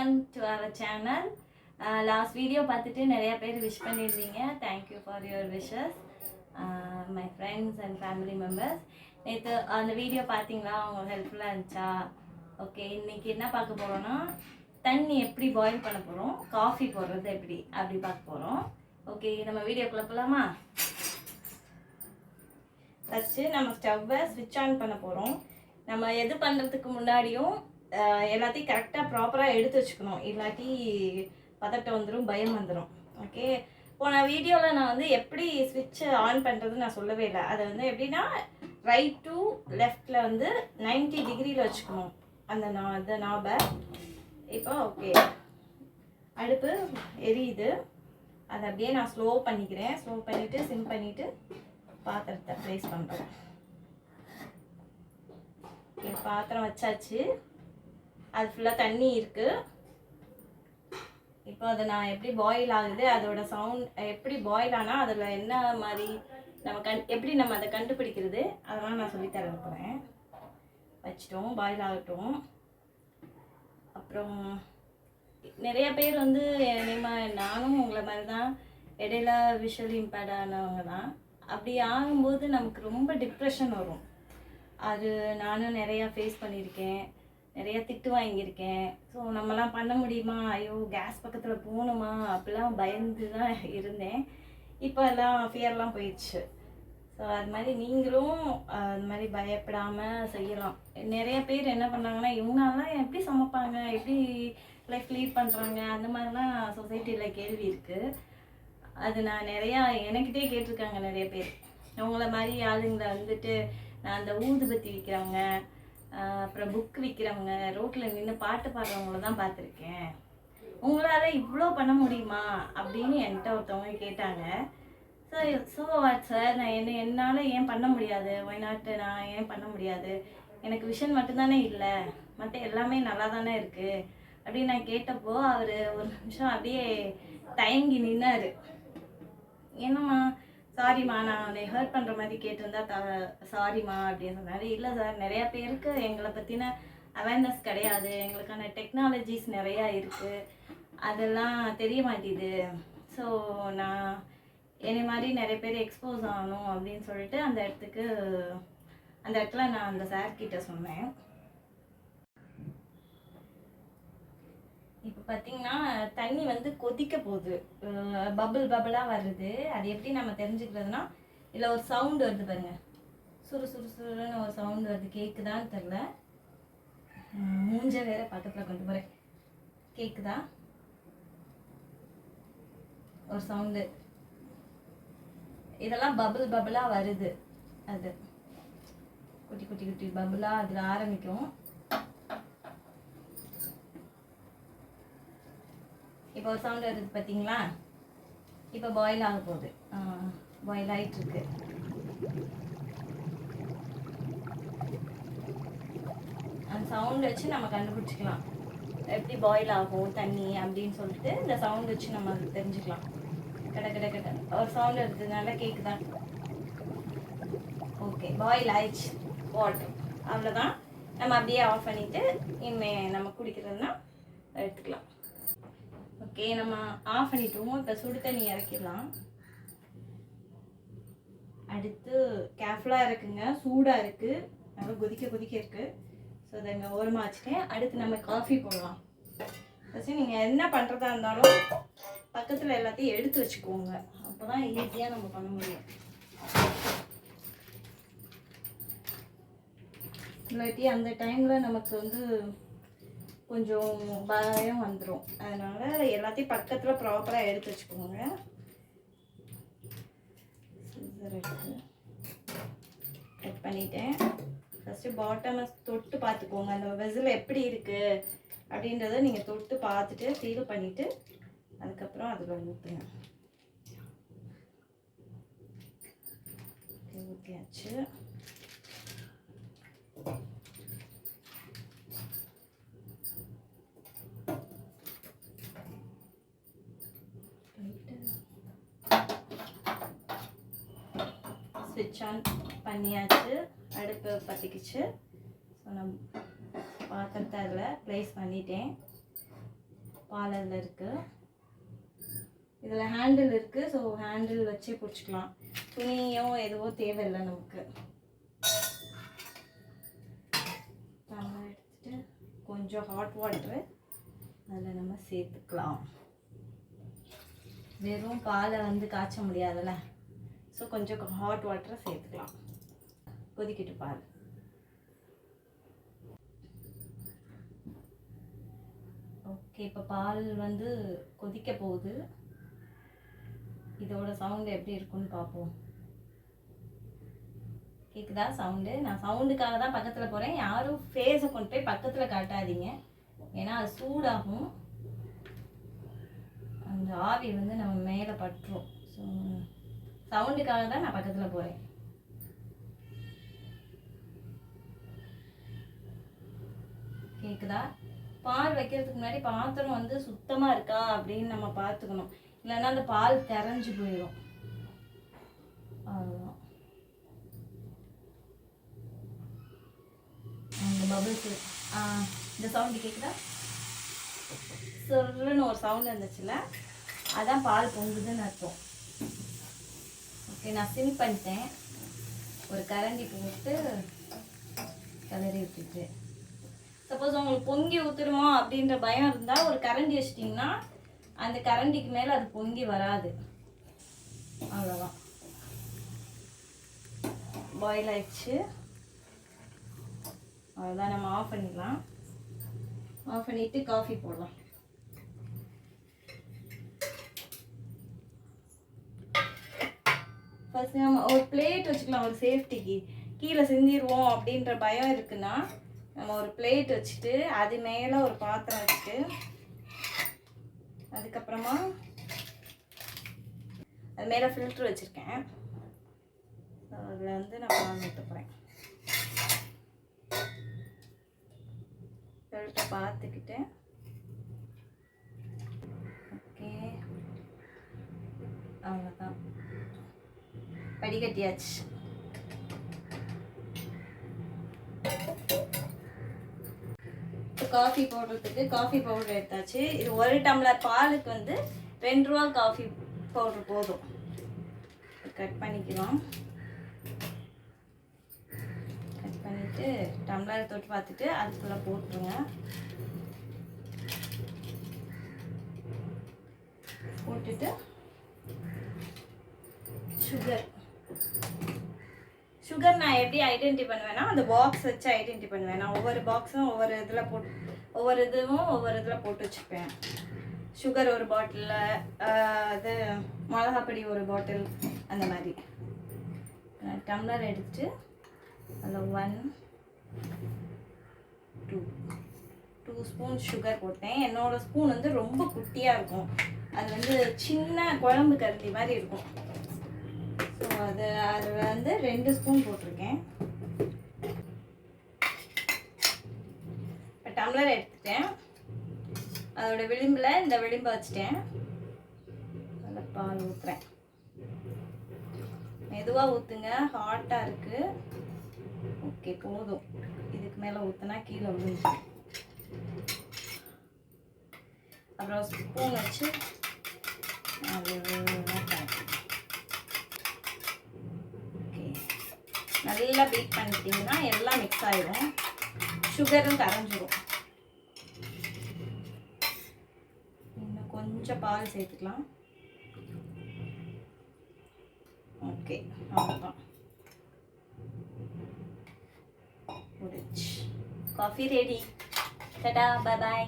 welcome to our channel. Last video பார்த்துட்டு நிறைய பேர் விஷ் பண்ணியிருந்தீங்க. Thank you for your wishes, my friends and family members. நேற்று அந்த வீடியோ பார்த்தீங்களா? உங்களுக்கு ஹெல்ப்ஃபுல்லாக இருந்துச்சா? ஓகே, இன்னைக்கு என்ன பார்க்க போகிறோன்னா தண்ணி எப்படி பாயில் பண்ண போகிறோம், காஃபி போடுறது எப்படி அப்படி பார்க்க போகிறோம். ஓகே, நம்ம வீடியோக்குள்ளே போகலாமா? ஃபஸ்ட்டு நம்ம ஸ்டவ்வை ஸ்விட்ச் ஆன் பண்ண போகிறோம். நம்ம எது பண்ணுறதுக்கு முன்னாடியும் எல்லாத்தையும் கரெக்டாக ப்ராப்பராக எடுத்து வச்சுக்கணும், இல்லாட்டி பதட்டம் வந்துடும், பயம் வந்துடும். ஓகே, போன வீடியோவில் நான் வந்து எப்படி ஸ்விட்சை ஆன் பண்ணுறது நான் சொல்லவே இல்லை. அதை வந்து எப்படின்னா ரைட் டு லெஃப்டில் வந்து 90 டிகிரியில் வச்சுக்கணும் அந்த நாபை. இப்போ ஓகே, அடுப்பு எரியுது, அதை அப்படியே நான் ஸ்லோ பண்ணிக்கிறேன். ஸ்லோ பண்ணிவிட்டு சிம் பண்ணிவிட்டு பாத்திரத்தை ப்ளேஸ் பண்ணுறேன். ஓகே, பாத்திரம் வச்சாச்சு, அது ஃபுல்லாக தண்ணி இருக்குது. இப்போ அதை நான் எப்படி பாயில் ஆகுது, அதோட சவுண்ட் எப்படி பாயில் ஆனால் அதில் என்ன மாதிரி நம்ம எப்படி நம்ம அதை கண்டுபிடிக்கிறது அதெல்லாம் நான் சொல்லித்தர போகிறேன். வச்சிட்டோம், பாயில் ஆகட்டும். அப்புறம் நிறைய பேர் வந்து நானும் உங்களை மாதிரி தான் இடையில விஷுவலி இம்பேர்ட் ஆனவங்க தான். அப்படி ஆகும்போது நமக்கு ரொம்ப டிப்ரெஷன் வரும். அது நானும் நிறையா ஃபேஸ் பண்ணியிருக்கேன், நிறைய திட்டு வாங்கியிருக்கேன். ஸோ நம்மலாம் பண்ண முடியுமா, ஐயோ கேஸ் பக்கத்தில் போகணுமா அப்படிலாம் பயந்து தான் இருந்தேன். இப்போ எல்லாம் ஃபியர்லாம் போயிடுச்சு. ஸோ அது மாதிரி நீங்களும் அது மாதிரி பயப்படாமல் செய்யலாம். நிறைய பேர் என்ன பண்ணுறாங்கன்னா, இவங்களாம் எப்படி சமைப்பாங்க, எப்படி லைஃப் லீட் பண்ணுறாங்க, அந்த மாதிரிலாம் சொசைட்டியில் கேள்வி இருக்குது. அது நான் நிறையா எனக்கிட்டே கேட்டிருக்காங்க நிறைய பேர். அவங்கள மாதிரி ஆளுங்களை வந்துட்டு நான் அந்த ஊதுபத்தி விற்கிறவங்க, அப்புறம் புக் விற்கிறவங்க, ரோட்டில் நின்று பாட்டு பாடுறவங்கள தான் பார்த்துருக்கேன். உங்களால் இவ்வளோ பண்ண முடியுமா அப்படின்னு என்கிட்ட ஒருத்தவங்க கேட்டாங்க. ஸோ வாட் சார், நான் என்னால் ஏன் பண்ண முடியாது, ஒய்நாட்டு நான் ஏன் பண்ண முடியாது, எனக்கு விஷன் மட்டும்தானே இல்லை, மற்ற எல்லாமே நல்லா தானே இருக்குது அப்படின்னு நான் கேட்டப்போ அவர் ஒரு நிமிஷம் அப்படியே தயங்கி நின்னார். என்னம்மா, சாரிம்மா, நான் உன்னை ஹர்ட் பண்ணுற மாதிரி கேட்டிருந்தா சாரிம்மா அப்படின்னு சொன்னார். இல்லை சார், நிறையா பேருக்கு எங்களை பற்றின அவேர்னஸ் கிடையாது, எங்களுக்கான டெக்னாலஜிஸ் நிறையா இருக்குது, அதெல்லாம் தெரிய மாட்டேது. ஸோ நான் என்னை மாதிரி நிறைய பேர் எக்ஸ்போஸ் ஆகணும் அப்படின்னு சொல்லிட்டு அந்த இடத்துல நான் அந்த சார்கிட்ட சொன்னேன். இப்போ பார்த்தீங்கன்னா தண்ணி வந்து கொதிக்க போகுது, பபிளாக வருது. அது எப்படி நம்ம தெரிஞ்சுக்கிறதுனா, இதில் ஒரு சவுண்டு வருது பாருங்க, சுறு சுறு சுருன்னு ஒரு சவுண்டு வருது. கேட்குதான்னு தெரில, மூஞ்ச வேற பக்கத்தில் கொண்டு போகிறேன். கேட்குதா ஒரு சவுண்டு? இதெல்லாம் பபிளாக வருது. அது குட்டி குட்டி குட்டி பபிளாக அதில் ஆரம்பிக்கும். இப்போ ஒரு சவுண்ட் வருது பார்த்தீங்களா? இப்போ பாயில் ஆக போகுது, பாயில் ஆகிட்டு இருக்கு. அந்த சவுண்ட் வச்சு நம்ம கண்டுபிடிச்சிக்கலாம் எப்படி பாயில் ஆகும் தண்ணி அப்படின்னு சொல்லிட்டு இந்த சவுண்ட் வச்சு நம்ம அது தெரிஞ்சுக்கலாம். கட கட கட ஒரு சவுண்ட் வருது, நல்லா கேட்குதா? ஓகே, பாயில் ஆயிடுச்சு, வாட்டர். அவ்வளோதான், நம்ம அப்படியே ஆஃப் பண்ணிவிட்டு இனிமேல் நம்ம குடிக்கிறதுனா எடுத்துக்கலாம். ஓகே, நம்ம ஆஃப் பண்ணிட்டோம். இப்போ சுடு தண்ணி இறக்கிடலாம். அடுத்து கேர்ஃபுல்லாக இருக்குங்க, சூடாக இருக்குது, நல்லா கொதிக்க இருக்குது. ஸோ அதை இங்கே ஓரமாக வச்சுட்டேன். அடுத்து நம்ம காஃபி போடலாம். ஃபஸ்ட்டு நீங்கள் என்ன பண்ணுறதா இருந்தாலும் பக்கத்தில் எல்லாத்தையும் எடுத்து வச்சுக்கோங்க, அப்போ தான் ஈஸியாக நம்ம பண்ண முடியும். இல்லாட்டி அந்த டைமில் நமக்கு வந்து கொஞ்சம் பயம் வந்துடும். அதனால் எல்லாத்தையும் பக்கத்தில் ப்ராப்பராக எடுத்து வச்சுக்கோங்க. சிசர் எடுத்து கட் பண்ணிட்டேன். ஃபஸ்ட்டு பாட்டமை தொட்டு பார்த்துக்கோங்க, அந்த வெசில் எப்படி இருக்குது அப்படின்றத நீங்கள் தொட்டு பார்த்துட்டு ஃபீல் பண்ணிவிட்டு அதுக்கப்புறம் அதில் ஊற்றுங்க. ஊற்றியாச்சு. ஸ்விட்ச் ஆன் பண்ணியாச்சு, அடுப்பு பற்றிக்கிச்சு. ஸோ நான் பாத்திரத்தை அதில் ப்ளேஸ் பண்ணிட்டேன். பால் அதில் இருக்குது. இதில் ஹேண்டில் இருக்குது. ஸோ ஹேண்டில் வச்சு பிடிச்சிக்கலாம். துணியோ எதுவோ தேவையில்லை நமக்கு. எடுத்துட்டு கொஞ்சம் ஹாட் வாட்டரு அதில் நம்ம சேர்த்துக்கலாம். வெறும் பாலை வந்து காய்ச்ச முடியாதுல்ல. ஸோ கொஞ்சம் ஹாட் வாட்டரை சேர்த்துக்கலாம். கொதிக்கிட்டு பால். ஓகே, இப்போ பால் வந்து கொதிக்க போகுது. இதோட சவுண்டு எப்படி இருக்குன்னு பார்ப்போம். கேட்குதா சவுண்டு? நான் சவுண்டுக்காக தான் பக்கத்தில் போகிறேன். யாரும் ஃபேஸை கொண்டு போய் பக்கத்தில் காட்டாதீங்க, ஏன்னா அது சூடாகும். அந்த ஆவி வந்து நம்ம மேலே பட்டுரும். ஸோ சவுண்டுக்காக தான் நான் பக்கத்தில் போகிறேன். கேட்குதா? பால் வைக்கிறதுக்கு முன்னாடி பாத்திரம் வந்து சுத்தமாக இருக்கா அப்படின்னு நம்ம பார்த்துக்கணும். இல்லைன்னா அந்த பால் திறஞ்சு போயிடும். அவ்வளோதான். அந்த பபிள்ஸ் இந்த சவுண்டு கேட்குதா? சொல்லுன்னு ஒரு சவுண்ட் இருந்துச்சுல்ல, அதான் பால் பொங்குதுன்னு அர்த்தம். ஓகே, நான் சிம் பண்ணிட்டேன். ஒரு கரண்டி போட்டு கிளறி விட்டுட்டு, சப்போஸ் உங்களுக்கு பொங்கி ஊற்றுருமோ அப்படின்ற பயம் இருந்தால் ஒரு கரண்டி வச்சிட்டிங்கன்னா அந்த கரண்டிக்கு மேலே அது பொங்கி வராது. அவ்வளோதான். பாயில் ஆயிடுச்சு. அவ்வளோதான், நம்ம ஆஃப் பண்ணிடலாம். ஆஃப் பண்ணிவிட்டு காஃபி போடலாம். ஃபர்ஸ்ட் நம்ம ஒரு பிளேட் வச்சுக்கலாம். ஒரு சேஃப்டிக்கு கீழே சிந்திடுவோம் அப்படின்ற பயம் இருக்குன்னா நம்ம ஒரு பிளேட் வச்சுட்டு அது மேலே ஒரு பாத்திரம் வச்சுட்டு அதுக்கப்புறமா அது மேலே ஃபில்ட்ரு வச்சுருக்கேன். அதில் வந்து நான் பால் ஊற்ற போகிறேன். ஃபில்ட்ரை பார்த்துக்கிட்டு ஓகே, அவ்வளோதான், வடிகட்டியாச்சு. காஃபி போடுறதுக்கு காஃபி பவுடர் எடுத்தாச்சு. இது 1 டம்ளர் பாலுக்கு வந்து 2 ரூபா காஃபி பவுடர் போதும். கட் பண்ணிக்கலாம். கட் பண்ணிவிட்டு டம்ளர் தொட்டு பார்த்துட்டு அதுக்குள்ளே போட்டுருங்க. போட்டுட்டு சுகர் நான் எப்படி ஐடென்டி பண்ணுவேன்னா அந்த பாக்ஸ் வச்சு ஐடென்டி பண்ணுவேன். நான் ஒவ்வொரு பாக்ஸும் ஒவ்வொரு இதில் போட்டு ஒவ்வொரு இதில் போட்டு வச்சுப்பேன். சுகர் ஒரு பாட்டிலில், அது மிளகாப்பொடி ஒரு பாட்டில், அந்த மாதிரி. டம்ளர் எடுத்துட்டு அதில் 1 2 ஸ்பூன் சுகர் போட்டேன். என்னோடய ஸ்பூன் வந்து ரொம்ப குட்டியாக இருக்கும். அது வந்து சின்ன குழம்பு கரண்டி மாதிரி இருக்கும். ஸோ அதில் வந்து 2 ஸ்பூன் போட்டிருக்கேன். இப்போ டம்ளர் எடுத்துட்டேன். அதோட விளிம்பில் இந்த விளிம்பை வச்சுட்டேன். அதில் பால் ஊற்றுறேன். மெதுவாக ஊற்றுங்க, ஹாட்டாக இருக்குது. ஓகே, போதும். இதுக்கு மேலே ஊற்றுனா கீழே விழுந்து. அப்புறம் ஸ்பூன் வச்சு நல்லா பீட் பண்ணிட்டீங்கன்னா எல்லாம் மிக்ஸ் ஆகிடும். சுகரும் கரைஞ்சிரும். இன்னும் கொஞ்சம் பால் சேர்த்துக்கலாம். ஓகே, அவ்வளோதான், முடிச்சு. Coffee ready. Tata, bye bye.